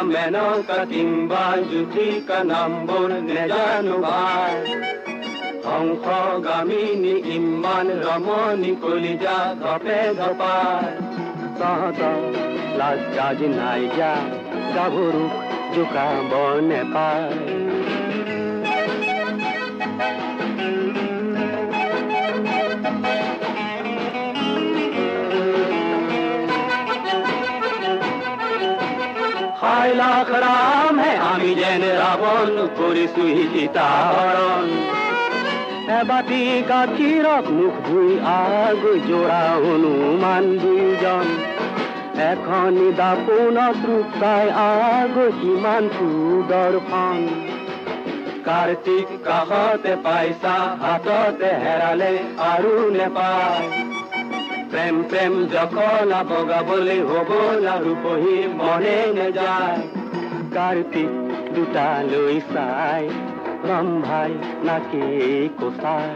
মেনকা তিম্বা যুথিকা number নেজানো ভাই ধ্বংসগামিনী ইমান ৰমণী কলিজা ধপে ধপাই তহঁতৰ লাজ কাজ নাইকিয়া গাভৰুক জোকাব নেপায় হায় লাখ ৰাম হে আমি যেনে ৰাৱণ কৰিছো সীতাহৰণ এবাটি গাখীৰত মুখ ধুই আগৈ যোৰা হনুমান দুইজন এখনি দাপোনত ৰূপ চাই আগৈ কিমান সুদৰ্শন কাৰ্তিক কাষতে পাইছা হাততে হেৰালে আৰু নেপায় প্ৰেম প্ৰেম জখলা বগাবলৈ হবলা ৰূপহী মনে নেযায় কাৰ্তিক দুটালৈ চাই ৰম্ভাই নাকে কোচাই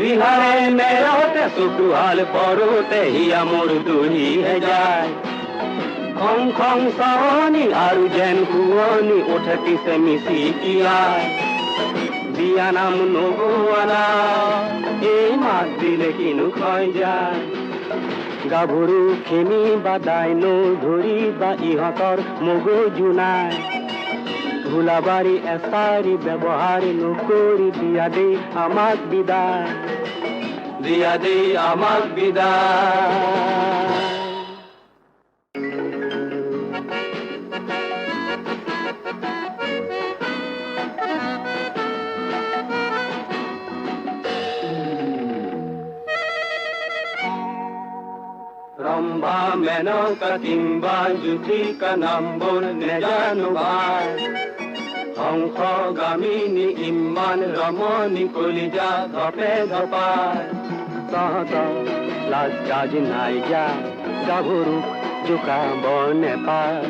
ৰিহাৰে মেৰতে চকুহাল পৰোতে হিয়া মোৰ দহিহে যায় খং খং চাৱনী আৰু যেন শুৱনি উঠতিছে মিচিকিয়াই বিয়া নাম নগোৱানা এই মাত দিলে কিনো ক্ষয় যায় গাভৰু খেমি বা দাইনো ধৰি বা ইহঁতৰ মগজু নাই ভোলাবাৰী এচাৰি ব্যৱহাৰ নকৰি দিয়া দেই আমাক বিদায় দিয়া দেই আমাক বিদায় ৰম্ভা মেনকা তিম্বা যুথিকা নাম্বৰ নেজানো ভাই ধ্বংসগামিনী ইমান ৰমণী কলিজা ধপে ধপাই তহঁতৰ লাজ কাজ নাইকিয়া গাভৰুক জোকাব নেপায়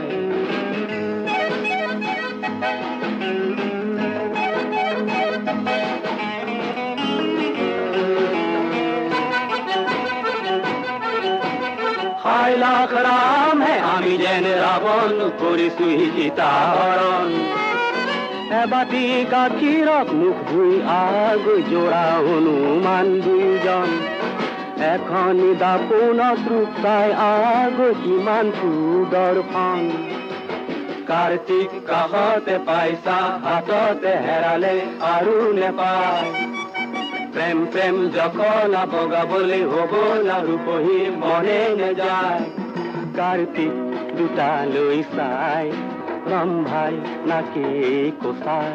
হায় লাখ ৰাম হে আমি যেনে ৰাৱণ কৰিছো সীতাহৰণ এবাটি গাখীৰত মুখ ধুই আগৈ যোৰা হনুমান দুইজন এখনি দাপোনত ৰূপ চাই আগৈ কিমান সুদৰ্শন কাৰ্তিক কাষতে পাইছা হাততে হেৰালে আৰু নেপায় প্ৰেম প্ৰেম জখলা বগাবলৈ হবলা ৰূপহী মনে নেযায় কাৰ্তিক দুটালৈ চাই ৰম্ভাই নাকে কোচাই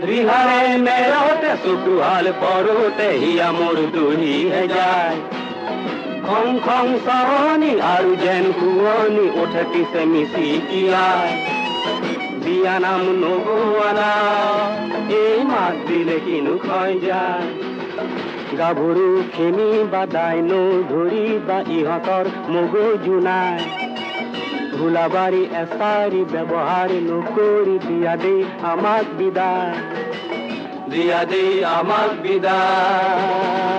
ৰিহাৰে মেৰতে চকুহাল পৰোতে হিয়া মোৰ দহিহে যায় খং খং চাৱনী আৰু যেন শুৱনি উঠতিছে মিচিকিয়াই বিয়া নাম নগোৱানা এই মাত দিলে কিনো ক্ষয় যায় গাভৰু খেমি বা দাইনো ধৰি বা ইহঁতৰ মগজু নাই ভোলাবাৰী এচাৰি ব্যৱহাৰ নকৰি দিয়া দেই আমাক বিদায় দিয়া দেই আমাক বিদায়